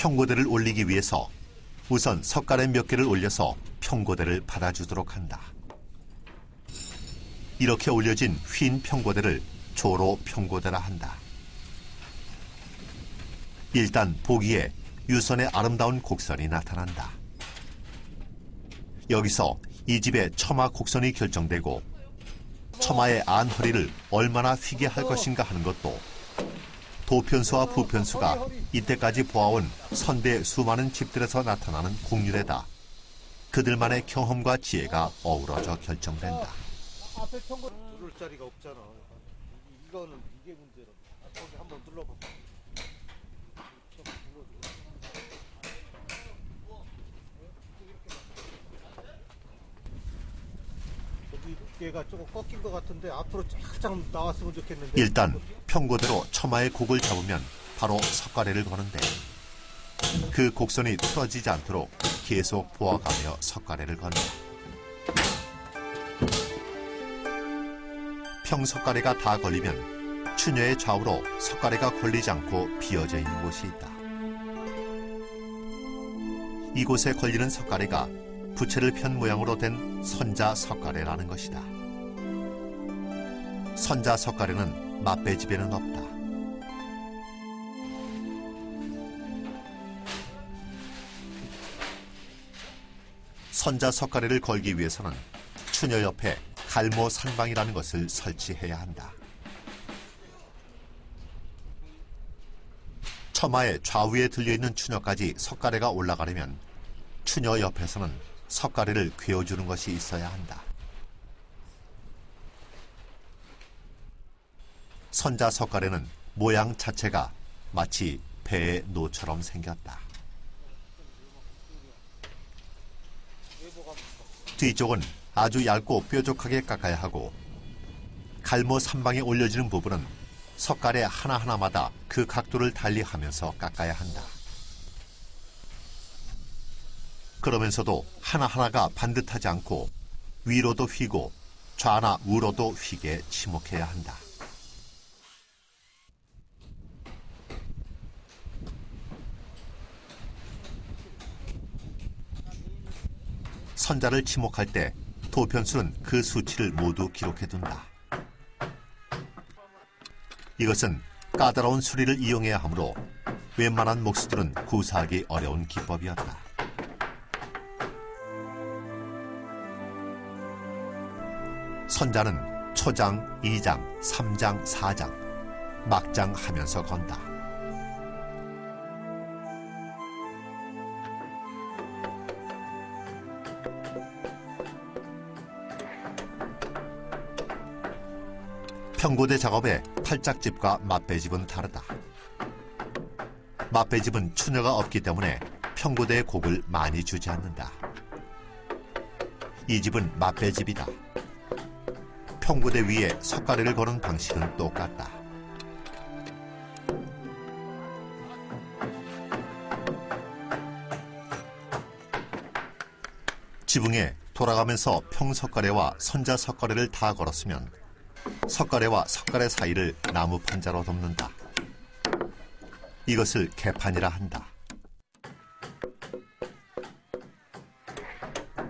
평고대를 올리기 위해서 우선 석가래 몇 개를 올려서 평고대를 받아주도록 한다. 이렇게 올려진 휜 평고대를 조로 평고대라 한다. 일단 보기에 유선의 아름다운 곡선이 나타난다. 여기서 이 집의 처마 곡선이 결정되고 처마의 안허리를 얼마나 휘게 할 것인가 하는 것도 도편수와 부편수가 이때까지 보아온 선대 수많은 집들에서 나타나는 곡률에다 그들만의 경험과 지혜가 어우러져 결정된다. 앞에 평고 누를 자리가 없잖아. 이거는 이게 문제라. 거기 한번 눌러봐. 여기 두께가 조금 꺾인 것 같은데 앞으로 쫙쫙 나왔으면 좋겠는데. 일단 평고대로 처마의 곡을 잡으면 바로 석가래를 거는데 그 곡선이 틀어지지 않도록 계속 보아가며 석가래를 건다. 평석가래가 다 걸리면 추녀의 좌우로 석가래가 걸리지 않고 비어져 있는 곳이 있다. 이곳에 걸리는 석가래가 부채를 편 모양으로 된 선자 석가래라는 것이다. 선자 석가래는 맛배집에는 없다. 선자 석가래를 걸기 위해서는 추녀 옆에 갈모 산방이라는 것을 설치해야 한다. 처마의 좌우에 들려있는 추녀까지 석가래가 올라가려면 추녀 옆에서는 석가래를 괴어주는 것이 있어야 한다. 선자 석가래는 모양 자체가 마치 배의 노처럼 생겼다. 뒤쪽은 아주 얇고 뾰족하게 깎아야 하고 갈모 산방에 올려지는 부분은 석가래 하나하나마다 그 각도를 달리하면서 깎아야 한다. 그러면서도 하나하나가 반듯하지 않고 위로도 휘고 좌나 우로도 휘게 치목해야 한다. 선자를 치목할 때 도편수는 그 수치를 모두 기록해둔다. 이것은 까다로운 수리를 이용해야 하므로 웬만한 목수들은 구사하기 어려운 기법이었다. 선자는 초장, 2장, 3장, 4장, 막장 하면서 건다. 평고대 작업의 팔짝집과 맛배집은 다르다. 맛배집은 추녀가 없기 때문에 평고대의 곡을 많이 주지 않는다. 이 집은 맛배집이다. 평고대 위에 석가래를 거는 방식은 똑같다. 지붕에 돌아가면서 평석가래와 선자석가래를 다 걸었으면 석가래와 석가래 사이를 나무 판자로 덮는다. 이것을 개판이라 한다.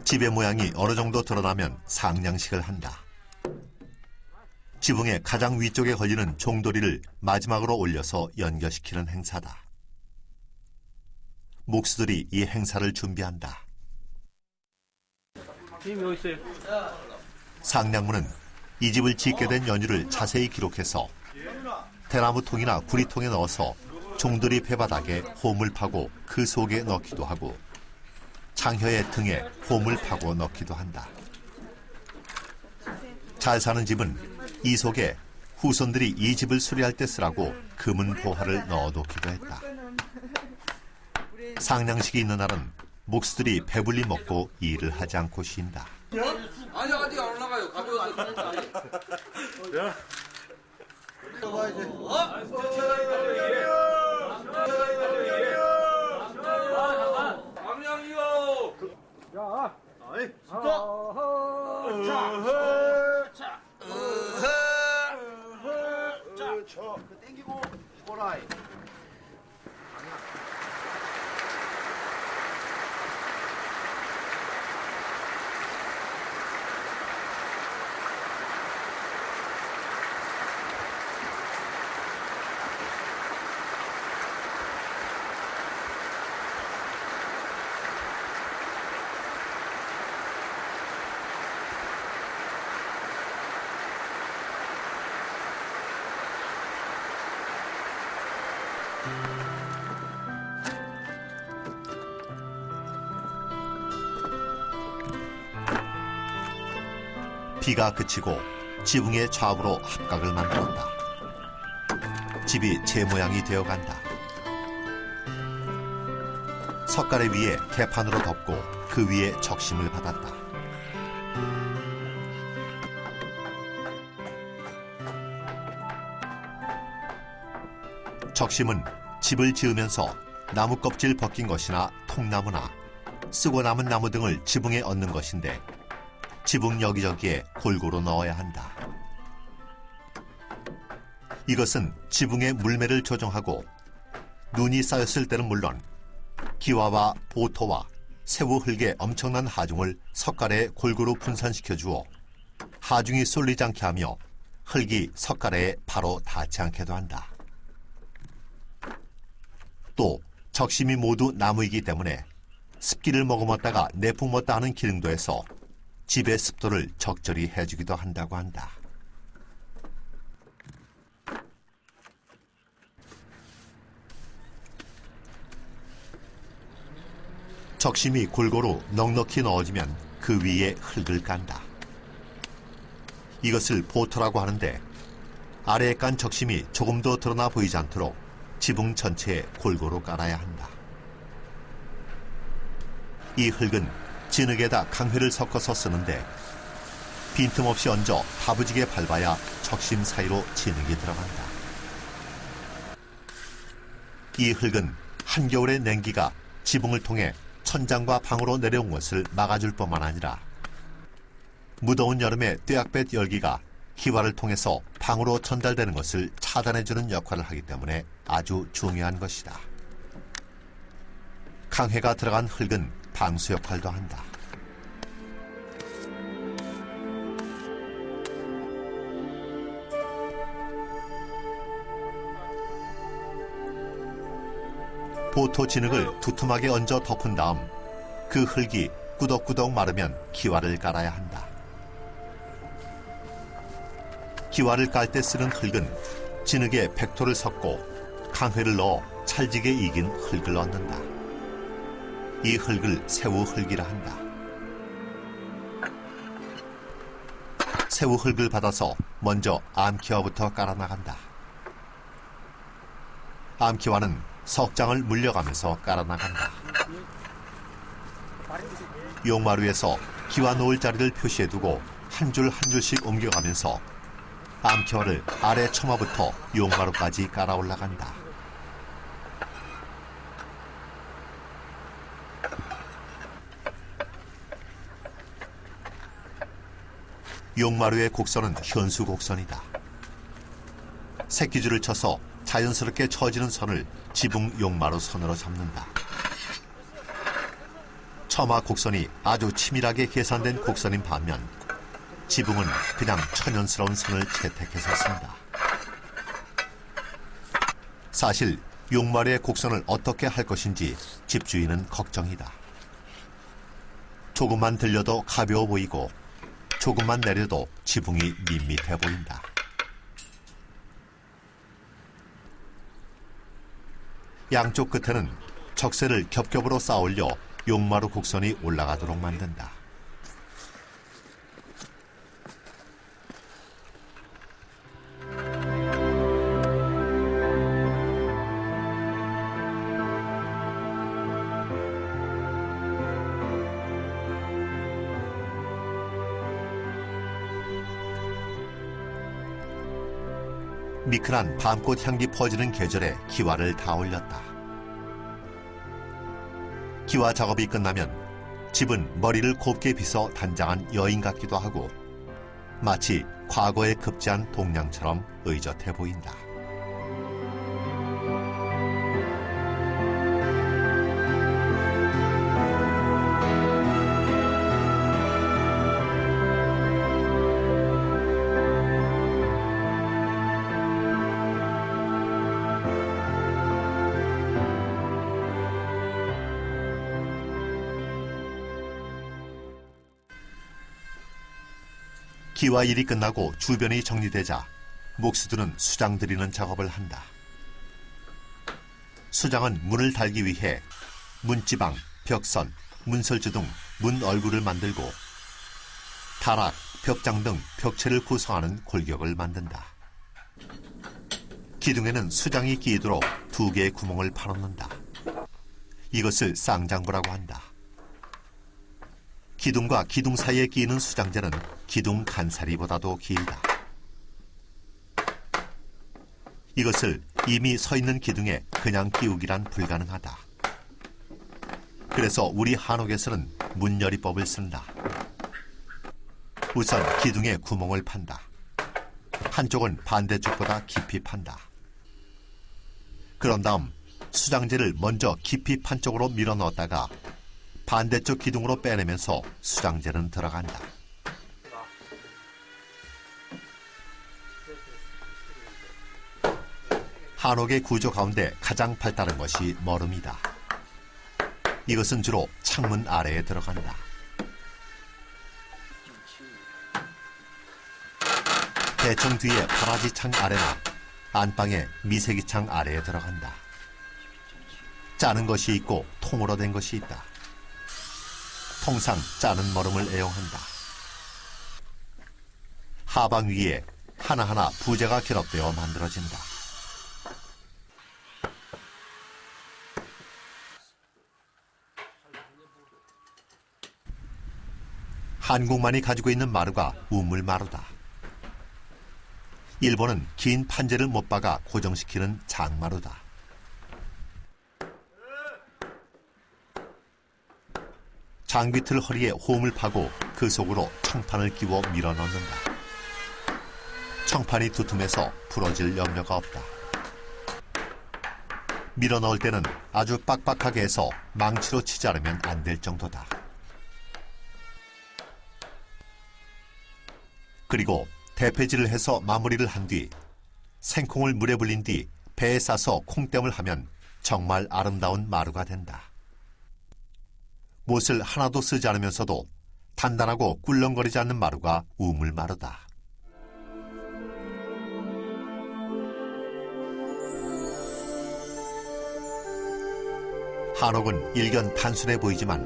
집의 모양이 어느 정도 드러나면 상냥식을 한다. 지붕의 가장 위쪽에 걸리는 종도리를 마지막으로 올려서 연결시키는 행사다. 목수들이 이 행사를 준비한다. 님이 어디 있어요? 상냥문은 이 집을 짓게 된 연유를 자세히 기록해서 대나무통이나 구리통에 넣어서 종들이 배바닥에 홈을 파고 그 속에 넣기도 하고 장혀의 등에 홈을 파고 넣기도 한다. 잘 사는 집은 이 속에 후손들이 이 집을 수리할 때 쓰라고 금은 보화를 넣어놓기도 했다. 상냥식이 있는 날은 목수들이 배불리 먹고 일을 하지 않고 쉰다. 아니 아직 안 올라가요. 가벼워서. 강량이요. 야, 아이, 땡기고 보라이. 비가 그치고 지붕의 좌우로 합각을 만들었다. 집이 제 모양이 되어간다. 석가래 위에 개판으로 덮고 그 위에 적심을 받았다. 적심은 집을 지으면서 나무 껍질 벗긴 것이나 통나무나 쓰고 남은 나무 등을 지붕에 얹는 것인데 지붕 여기저기에 골고루 넣어야 한다. 이것은 지붕의 물매를 조정하고 눈이 쌓였을 때는 물론 기와와 보토와 새우 흙의 엄청난 하중을 석가래에 골고루 분산시켜 주어 하중이 쏠리지 않게 하며 흙이 석가래에 바로 닿지 않게도 한다. 또 적심이 모두 나무이기 때문에 습기를 머금었다가 내뿜었다 하는 기능도에서 집의 습도를 적절히 해주기도 한다고 한다. 적심이 골고루 넉넉히 넣어지면 그 위에 흙을 깐다. 이것을 보토라고 하는데 아래에 깐 적심이 조금 더 드러나 보이지 않도록 지붕 전체에 골고루 깔아야 한다. 이 흙은 진흙에다 강회를 섞어서 쓰는데 빈틈없이 얹어 다부지게 밟아야 적심 사이로 진흙이 들어간다. 이 흙은 한겨울의 냉기가 지붕을 통해 천장과 방으로 내려온 것을 막아줄 뿐만 아니라 무더운 여름에 뙤약볕 열기가 기와를 통해서 방으로 전달되는 것을 차단해주는 역할을 하기 때문에 아주 중요한 것이다. 강회가 들어간 흙은 방수 역할도 한다. 보토 진흙을 두툼하게 얹어 덮은 다음 그 흙이 꾸덕꾸덕 마르면 기와를 깔아야 한다. 기와를 깔 때 쓰는 흙은 진흙에 백토를 섞고 강회를 넣어 찰지게 익인 흙을 넣는다. 이 흙을 새우 흙이라 한다. 새우 흙을 받아서 먼저 암기와부터 깔아 나간다. 암기와는 석장을 물려가면서 깔아 나간다. 용마루에서 기와 놓을 자리를 표시해두고 한 줄 한 줄씩 옮겨가면서 암기와를 아래 처마부터 용마루까지 깔아 올라간다. 용마루의 곡선은 현수 곡선이다. 새끼줄을 쳐서 자연스럽게 처지는 선을 지붕 용마루 선으로 잡는다. 처마 곡선이 아주 치밀하게 계산된 곡선인 반면 지붕은 그냥 천연스러운 선을 채택해서 쓴다. 사실 용마루의 곡선을 어떻게 할 것인지 집주인은 걱정이다. 조금만 들려도 가벼워 보이고 조금만 내려도 지붕이 밋밋해 보인다. 양쪽 끝에는 적세를 겹겹으로 쌓아올려 용마루 곡선이 올라가도록 만든다. 미끈한 밤꽃 향기 퍼지는 계절에 기와를 다 올렸다. 기와 작업이 끝나면 집은 머리를 곱게 빗어 단장한 여인 같기도 하고 마치 과거에 급제한 동량처럼 의젓해 보인다. 기와 일이 끝나고 주변이 정리되자 목수들은 수장 들이는 작업을 한다. 수장은 문을 달기 위해 문지방, 벽선, 문설주 등 문 얼굴을 만들고 다락, 벽장 등 벽체를 구성하는 골격을 만든다. 기둥에는 수장이 끼도록 2개의 구멍을 파놓는다. 이것을 쌍장부라고 한다. 기둥과 기둥 사이에 끼이는 수장재는 기둥 간사리보다도 길다. 이것을 이미 서 있는 기둥에 그냥 끼우기란 불가능하다. 그래서 우리 한옥에서는 문열이법을 쓴다. 우선 기둥에 구멍을 판다. 한쪽은 반대쪽보다 깊이 판다. 그런 다음 수장재를 먼저 깊이 판 쪽으로 밀어 넣었다가 반대쪽 기둥으로 빼내면서 수장재는 들어간다. 한옥의 구조 가운데 가장 발달한 것이 머름이다. 이것은 주로 창문 아래에 들어간다. 대청 뒤에 파라지 창 아래나 안방의 미세기 창 아래에 들어간다. 짜는 것이 있고 통으로 된 것이 있다. 통상 짜는 머름을 애용한다. 하방 위에 하나하나 부재가 결합되어 만들어진다. 한국만이 가지고 있는 마루가 우물마루다. 일본은 긴 판재를 못 박아 고정시키는 장마루다. 장비틀 허리에 홈을 파고 그 속으로 청판을 끼워 밀어 넣는다. 청판이 두툼해서 부러질 염려가 없다. 밀어 넣을 때는 아주 빡빡하게 해서 망치로 치지 않으면 안 될 정도다. 그리고 대패질을 해서 마무리를 한 뒤 생콩을 물에 불린 뒤 배에 싸서 콩댐을 하면 정말 아름다운 마루가 된다. 못을 하나도 쓰지 않으면서도 단단하고 꿀렁거리지 않는 마루가 우물마루다. 한옥은 일견 단순해 보이지만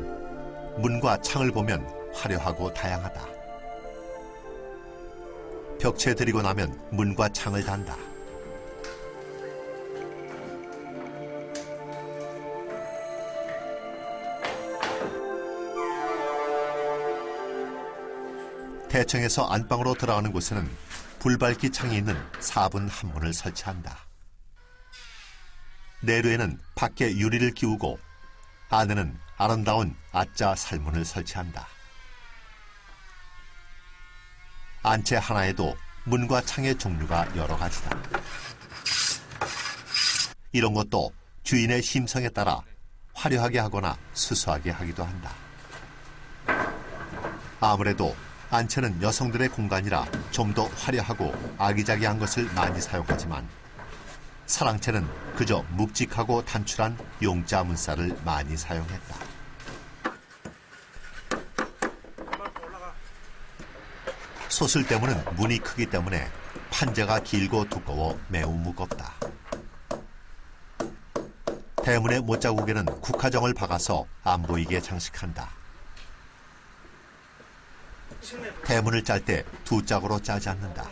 문과 창을 보면 화려하고 다양하다. 벽체 들이고 나면 문과 창을 단다. 대청에서 안방으로 들어가는 곳에는 불밝기 창이 있는 4분 한문을 설치한다. 내루에는 밖에 유리를 끼우고 안에는 아름다운 아짜 살문을 설치한다. 안채 하나에도 문과 창의 종류가 여러 가지다. 이런 것도 주인의 심성에 따라 화려하게 하거나 수수하게 하기도 한다. 아무래도 안채는 여성들의 공간이라 좀 더 화려하고 아기자기한 것을 많이 사용하지만 사랑채는 그저 묵직하고 단출한 용자 문살을 많이 사용했다. 소슬 때문은 문이 크기 때문에 판재가 길고 두꺼워 매우 무겁다. 대문의 못자국에는 국화정을 박아서 안 보이게 장식한다. 대문을 짤 때 2짝으로 짜지 않는다.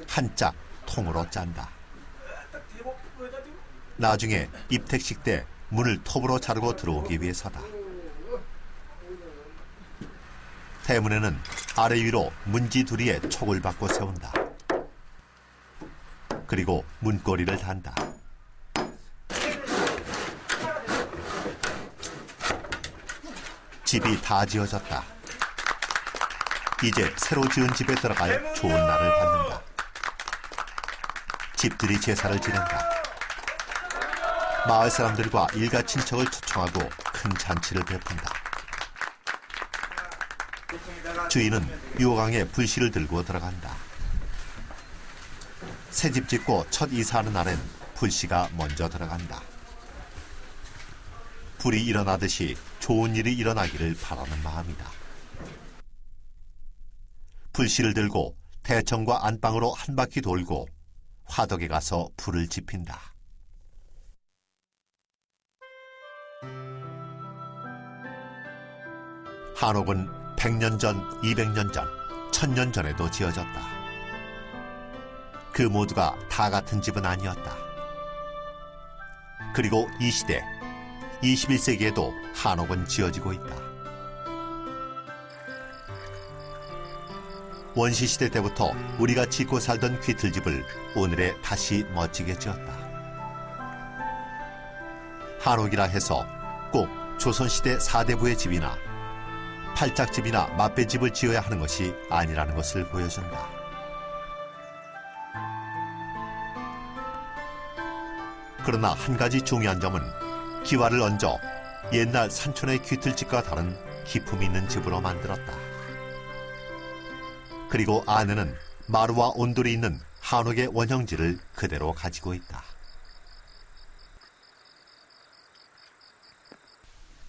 한 짝 통으로 짠다. 나중에 입택식 때 문을 톱으로 자르고 들어오기 위해서다. 대문에는 아래 위로 문지 두리에 촉을 받고 세운다. 그리고 문고리를 단다. 집이 다 지어졌다. 이제 새로 지은 집에 들어갈 좋은 날을 받는다. 집들이 제사를 지낸다. 마을 사람들과 일가 친척을 초청하고 큰 잔치를 베푼다. 주인은 유호강에 불씨를 들고 들어간다. 새집 짓고 첫 이사하는 날엔 불씨가 먼저 들어간다. 불이 일어나듯이 좋은 일이 일어나기를 바라는 마음이다. 불씨를 들고 대청과 안방으로 한 바퀴 돌고 화덕에 가서 불을 지핀다. 한옥은 100년 전, 200년 전 1000년 전에도 지어졌다. 그 모두가 다 같은 집은 아니었다. 그리고 이 시대, 21세기에도 한옥은 지어지고 있다. 원시시대 때부터 우리가 짓고 살던 귀틀집을 오늘에 다시 멋지게 지었다. 한옥이라 해서 꼭 조선시대 사대부의 집이나 팔짝집이나 맛배집을 지어야 하는 것이 아니라는 것을 보여준다. 그러나 한 가지 중요한 점은 기와를 얹어 옛날 산촌의 귀틀집과 다른 기품 있는 집으로 만들었다. 그리고 안에는 마루와 온돌이 있는 한옥의 원형지를 그대로 가지고 있다.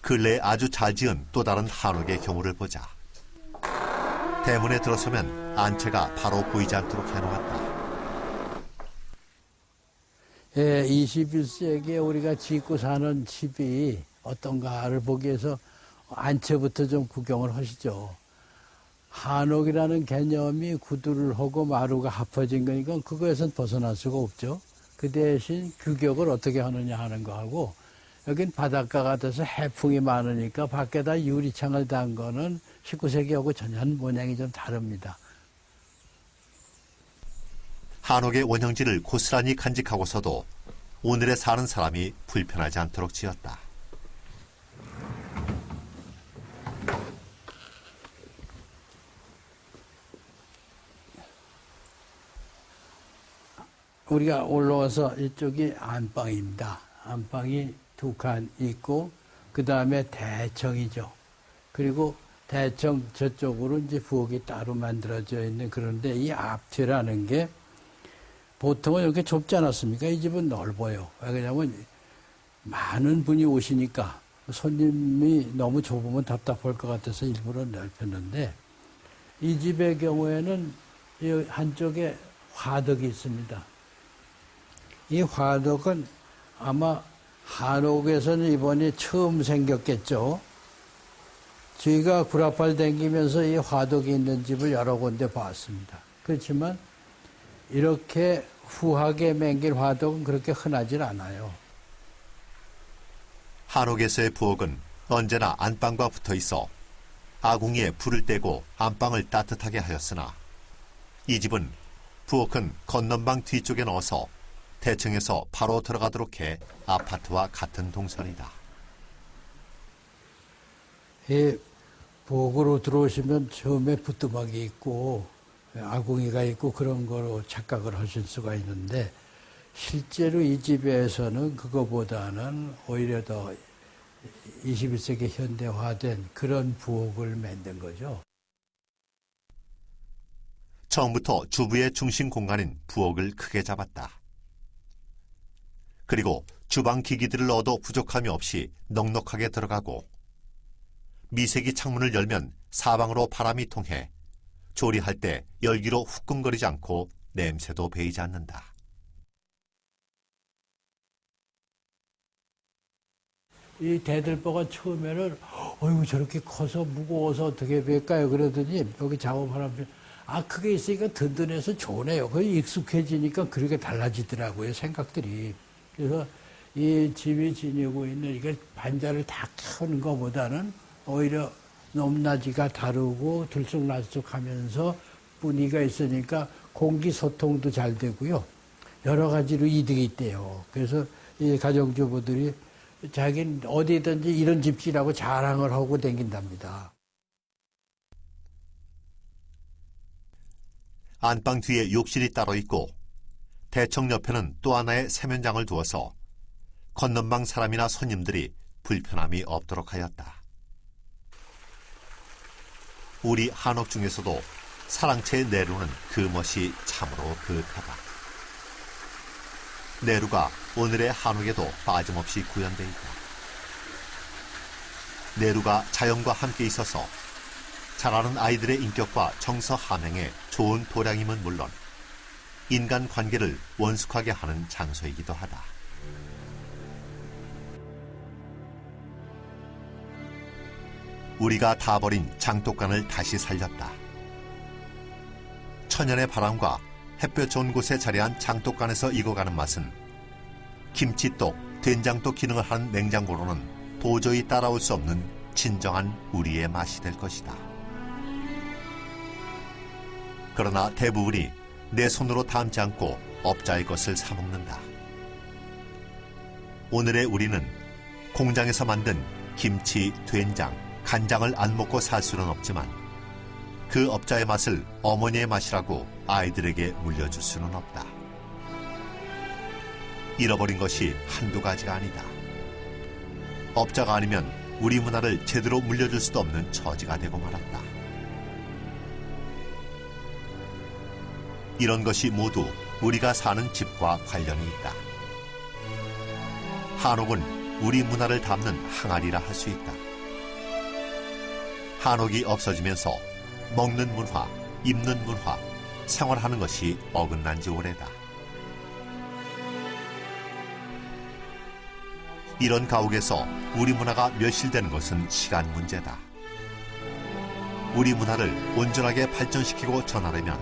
근래에 아주 잘 지은 또 다른 한옥의 경우를 보자. 대문에 들어서면 안채가 바로 보이지 않도록 해놓았다. 예, 21세기에 우리가 짓고 사는 집이 어떤가를 보기 위해서 안채부터 좀 구경을 하시죠. 한옥이라는 개념이 구두를 하고 마루가 합쳐진 거니까 그거에선 벗어날 수가 없죠. 그 대신 규격을 어떻게 하느냐 하는 거하고, 여긴 바닷가 같아서 해풍이 많으니까 밖에다 유리창을 단 거는 19세기하고 전혀 모양이 좀 다릅니다. 한옥의 원형지를 고스란히 간직하고서도 오늘에 사는 사람이 불편하지 않도록 지었다. 우리가 올라와서 이쪽이 안방입니다. 안방이 2칸 있고, 그 다음에 대청이죠. 그리고 대청 저쪽으로 이제 부엌이 따로 만들어져 있는, 그런데 이 앞뒤라는 게 보통은 이렇게 좁지 않았습니까? 이 집은 넓어요. 왜냐면 많은 분이 오시니까 손님이 너무 좁으면 답답할 것 같아서 일부러 넓혔는데, 이 집의 경우에는 이 한쪽에 화덕이 있습니다. 이 화덕은 아마 한옥에서는 이번에 처음 생겼겠죠. 저희가 구라팔 댕기면서 이 화덕이 있는 집을 여러 군데 봤습니다. 그렇지만 이렇게 후하게 맹긴 화덕은 그렇게 흔하질 않아요. 한옥에서의 부엌은 언제나 안방과 붙어 있어 아궁이에 불을 떼고 안방을 따뜻하게 하였으나, 이 집은 부엌은 건넌방 뒤쪽에 넣어서 대청에서 바로 들어가도록 해 아파트와 같은 동선이다. 이 부엌으로 들어오시면 처음에 부뚜막이 있고 아궁이가 있고 그런 거로 착각을 하실 수가 있는데, 실제로 이 집에서는 그거보다는 오히려 더 21세기 현대화된 그런 부엌을 만든 거죠. 처음부터 주부의 중심 공간인 부엌을 크게 잡았다. 그리고 주방 기기들을 넣어도 부족함이 없이 넉넉하게 들어가고, 미세기 창문을 열면 사방으로 바람이 통해 조리할 때 열기로 후끈거리지 않고 냄새도 배이지 않는다. 이 대들보가 처음에는 어이구 저렇게 커서 무거워서 어떻게 될까요? 그러더니 여기 작업하면 그게 있으니까 든든해서 좋네요. 그게 익숙해지니까 그렇게 달라지더라고요, 생각들이. 그래서 이 집이 지니고 있는 이게 반자를 다 켜는 것보다는 오히려 높낮이가 다르고 들쑥날쑥하면서 분위기가 있으니까 공기 소통도 잘 되고요. 여러 가지로 이득이 있대요. 그래서 이 가정주부들이 자기는 어디든지 이런 집지라고 자랑을 하고 다닌답니다. 안방 뒤에 욕실이 따로 있고 대청 옆에는 또 하나의 세면장을 두어서 건넌방 사람이나 손님들이 불편함이 없도록 하였다. 우리 한옥 중에서도 사랑채의 내루는 그 멋이 참으로 그윽하다. 내루가 오늘의 한옥에도 빠짐없이 구현되어 있다. 내루가 자연과 함께 있어서 자라는 아이들의 인격과 정서 함양에 좋은 도량임은 물론 인간 관계를 원숙하게 하는 장소이기도 하다. 우리가 다 버린 장독간을 다시 살렸다. 천연의 바람과 햇볕 좋은 곳에 자리한 장독간에서 익어가는 맛은 김치독, 된장독 기능을 하는 냉장고로는 도저히 따라올 수 없는 진정한 우리의 맛이 될 것이다. 그러나 대부분이 내 손으로 담지 않고 업자의 것을 사 먹는다. 오늘의 우리는 공장에서 만든 김치, 된장, 간장을 안 먹고 살 수는 없지만 그 업자의 맛을 어머니의 맛이라고 아이들에게 물려줄 수는 없다. 잃어버린 것이 한두 가지가 아니다. 업자가 아니면 우리 문화를 제대로 물려줄 수도 없는 처지가 되고 말았다. 이런 것이 모두 우리가 사는 집과 관련이 있다. 한옥은 우리 문화를 담는 항아리라 할 수 있다. 한옥이 없어지면서 먹는 문화, 입는 문화, 생활하는 것이 어긋난 지 오래다. 이런 가옥에서 우리 문화가 멸실되는 것은 시간 문제다. 우리 문화를 온전하게 발전시키고 전하려면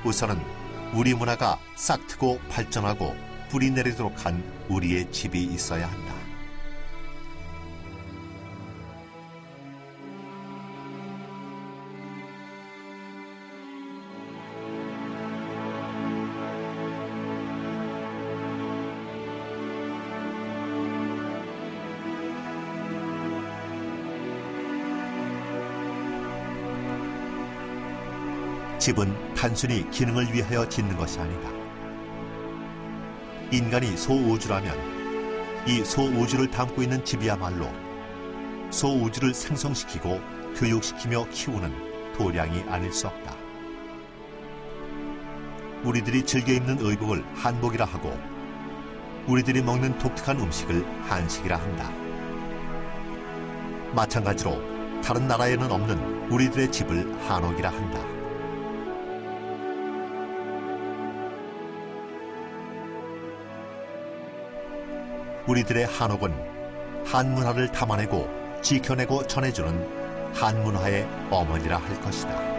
우선은 우리 문화가 싹트고 발전하고 뿌리 내리도록 한 우리의 집이 있어야 한다. 집은 단순히 기능을 위하여 짓는 것이 아니다. 인간이 소우주라면 이 소우주를 담고 있는 집이야말로 소우주를 생성시키고 교육시키며 키우는 도량이 아닐 수 없다. 우리들이 즐겨 입는 의복을 한복이라 하고 우리들이 먹는 독특한 음식을 한식이라 한다. 마찬가지로 다른 나라에는 없는 우리들의 집을 한옥이라 한다. 우리들의 한옥은 한문화를 담아내고 지켜내고 전해주는 한문화의 어머니라 할 것이다.